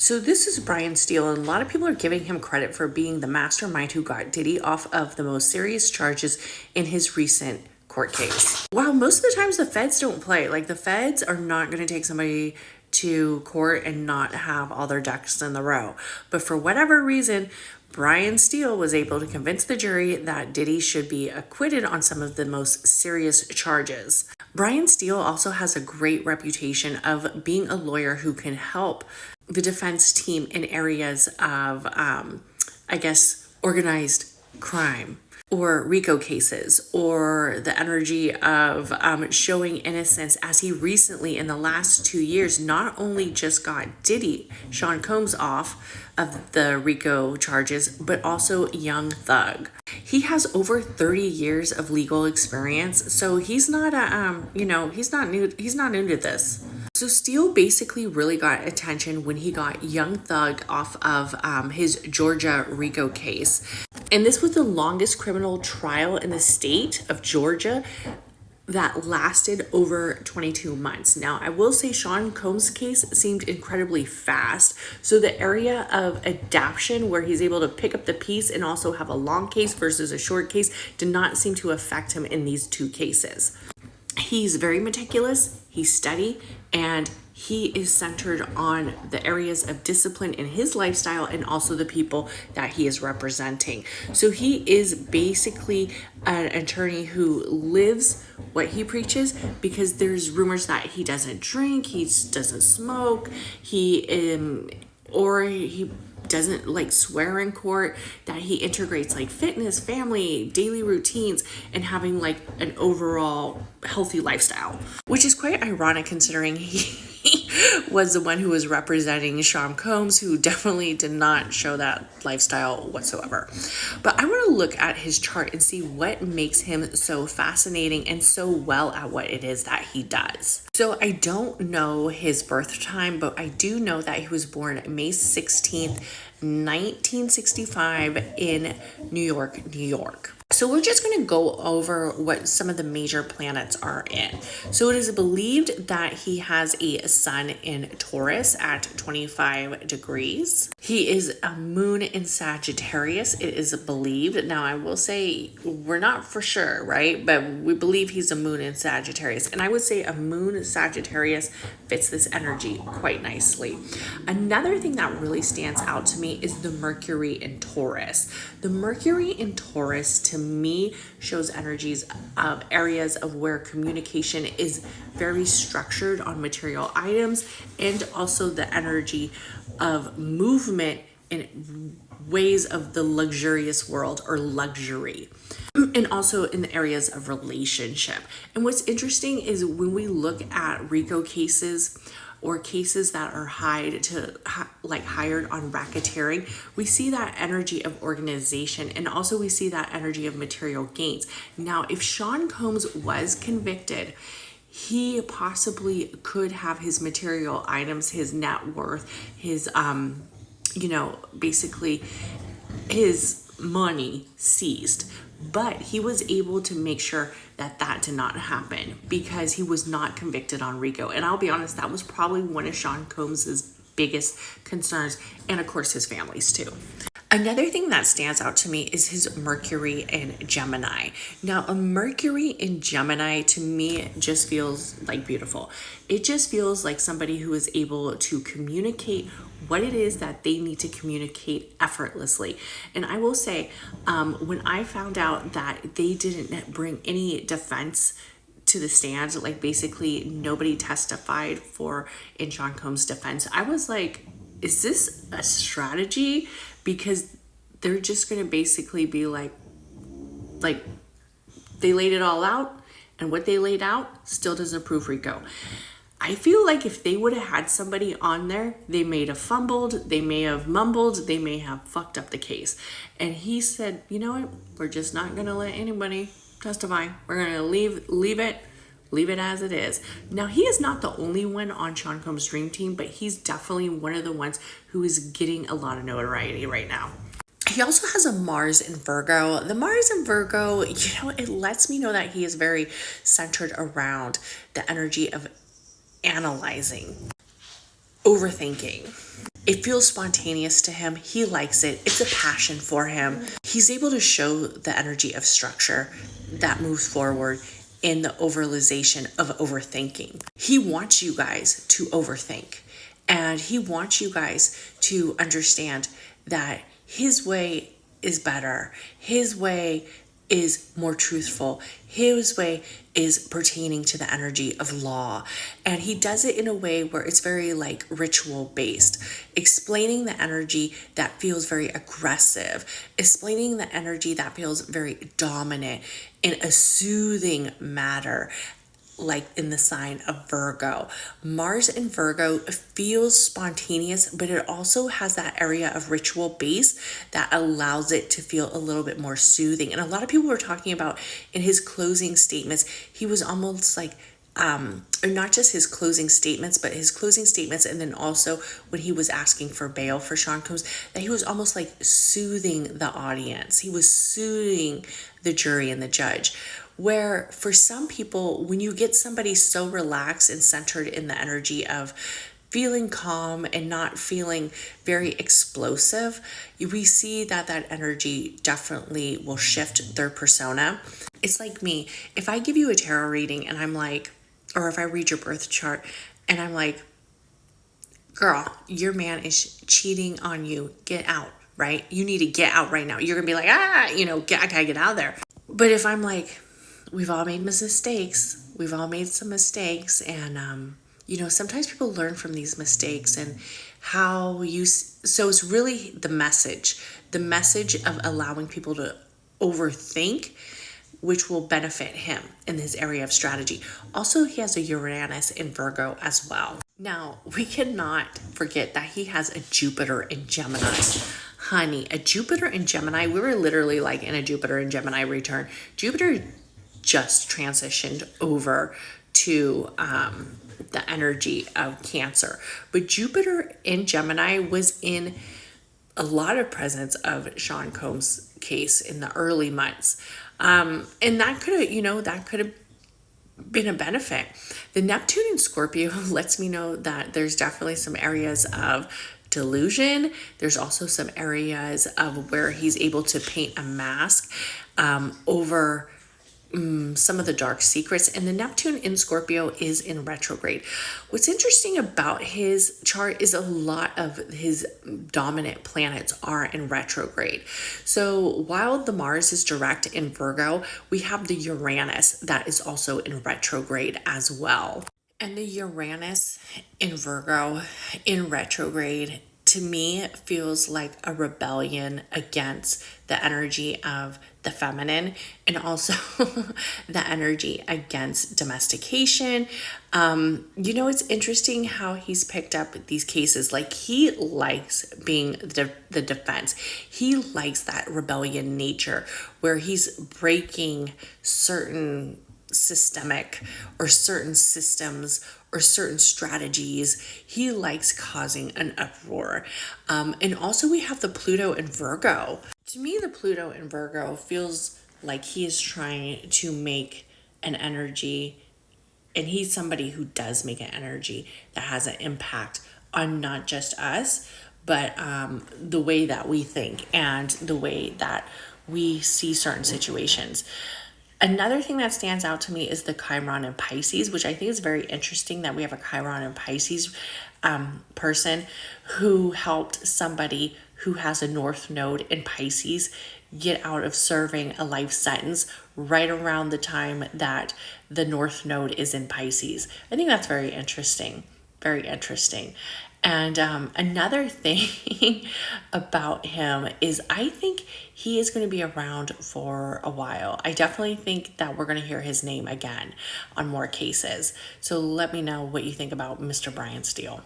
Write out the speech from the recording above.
So this is Brian Steele, and a lot of people are giving him credit for being the mastermind who got Diddy off of the most serious charges in his recent court case. While most of the times the feds don't play, like the feds are not going to take somebody to court and not have all their ducks in the row. But for whatever reason, Brian Steele was able to convince the jury that Diddy should be acquitted on some of the most serious charges. Brian Steele also has a great reputation of being a lawyer who can help the defense team in areas of, organized crime or RICO cases, or the energy of showing innocence, as he recently in the last 2 years not only just got Diddy, Sean Combs, off of the RICO charges, but also Young Thug. He has over 30 years of legal experience, so he's not he's not new to this. So Steele basically really got attention when he got Young Thug off of his Georgia RICO case. And this was the longest criminal trial in the state of Georgia that lasted over 22 months. Now, I will say Sean Combs' case seemed incredibly fast. So the area of adaption, where he's able to pick up the piece and also have a long case versus a short case, did not seem to affect him in these two cases. He's very meticulous, he's steady, and he is centered on the areas of discipline in his lifestyle and also the people that he is representing. So he is basically an attorney who lives what he preaches, because there's rumors that he doesn't drink, he doesn't smoke, he doesn't like swear in court, that he integrates like fitness, family, daily routines, and having like an overall healthy lifestyle, which is quite ironic considering he was the one who was representing Sean Combs, who definitely did not show that lifestyle whatsoever. But I want to look at his chart and see what makes him so fascinating and so well at what it is that he does. So I don't know his birth time, but I do know that he was born May 16th, 1965 in New York, New York. So we're just going to go over what some of the major planets are in. So it is believed that he has a sun in Taurus at 25 degrees. He is a moon in Sagittarius, it is believed. Now I will say we're not for sure, right? But we believe he's a moon in Sagittarius. And I would say a moon Sagittarius fits this energy quite nicely. Another thing that really stands out to me is the Mercury in Taurus. The Mercury in Taurus to me shows energies of areas of where communication is very structured on material items, and also the energy of movement in ways of the luxurious world or luxury, and also in the areas of relationship. And what's interesting is when we look at RICO cases or cases that are hired on racketeering, we see that energy of organization, and also we see that energy of material gains. Now, if Sean Combs was convicted, he possibly could have his material items, his net worth, his, basically his money seized. But he was able to make sure that that did not happen because he was not convicted on RICO. And I'll be honest, that was probably one of Sean Combs's biggest concerns, and of course his family's too. Another thing that stands out to me is his Mercury in Gemini. Now, a Mercury in Gemini to me just feels like beautiful. It just feels like somebody who is able to communicate what it is that they need to communicate effortlessly. And I will say, when I found out that they didn't bring any defense to the stand, like basically nobody testified in Sean Combs' defense, I was like, is this a strategy? Because they're just going to basically be like they laid it all out, and what they laid out still doesn't prove RICO. I feel like if they would have had somebody on there, they may have fumbled, they may have mumbled, they may have fucked up the case. And he said, you know what, we're just not going to let anybody testify. We're going to leave it as it is. Now, he is not the only one on Sean Combs' dream team, but he's definitely one of the ones who is getting a lot of notoriety right now. He also has a Mars in Virgo. The Mars in Virgo, it lets me know that he is very centered around the energy of analyzing, overthinking, It feels spontaneous to him. He likes it. It's a passion for him. He's able to show the energy of structure that moves forward in the overalization of overthinking. He wants you guys to overthink, and he wants you guys to understand that his way is better. His way is more truthful. His way is pertaining to the energy of law. And he does it in a way where it's very like ritual based, explaining the energy that feels very aggressive, explaining the energy that feels very dominant in a soothing manner, like in the sign of Virgo. Mars in Virgo feels spontaneous, but it also has that area of ritual base that allows it to feel a little bit more soothing. And a lot of people were talking about in his closing statements, he was almost like, or not just his closing statements, but his closing statements, and then also when he was asking for bail for Sean Combs, that he was almost like soothing the audience. He was soothing the jury and the judge. Where for some people, when you get somebody so relaxed and centered in the energy of feeling calm and not feeling very explosive, we see that that energy definitely will shift their persona. It's like me. If I give you a tarot reading and I'm like, or if I read your birth chart and I'm like, girl, your man is cheating on you. Get out, right? You need to get out right now. You're going to be like, I gotta get out of there. But if I'm like, we've all made mistakes. We've all made some mistakes. And, sometimes people learn from these mistakes and so it's really the message of allowing people to overthink, which will benefit him in his area of strategy. Also, he has a Uranus in Virgo as well. Now, we cannot forget that he has a Jupiter in Gemini. Honey, a Jupiter in Gemini, we were literally like in a Jupiter in Gemini return. Jupiter just transitioned over to the energy of Cancer. But Jupiter in Gemini was in a lot of presence of Sean Combs' case in the early months. And that could have been a benefit. The Neptune in Scorpio lets me know that there's definitely some areas of delusion. There's also some areas of where he's able to paint a mask over some of the dark secrets, and the Neptune in Scorpio is in retrograde. What's interesting about his chart is a lot of his dominant planets are in retrograde. So while the Mars is direct in Virgo, we have the Uranus that is also in retrograde as well. And the Uranus in Virgo in retrograde, to me, feels like a rebellion against the energy of the feminine and also the energy against domestication. It's interesting how he's picked up these cases. Like, he likes being the defense. He likes that rebellion nature where he's breaking certain systemic or certain systems or certain strategies. He likes causing an uproar. And also we have the Pluto in Virgo. To me, the Pluto in Virgo feels like he is trying to make an energy, and he's somebody who does make an energy that has an impact on not just us, but the way that we think and the way that we see certain situations. Another thing that stands out to me is the Chiron in Pisces, which I think is very interesting that we have a Chiron in Pisces person who helped somebody who has a North Node in Pisces get out of serving a life sentence right around the time that the North Node is in Pisces. I think that's very interesting. Very interesting. And another thing about him is I think he is going to be around for a while. I definitely think that we're going to hear his name again on more cases. So let me know what you think about Mr. Brian Steele.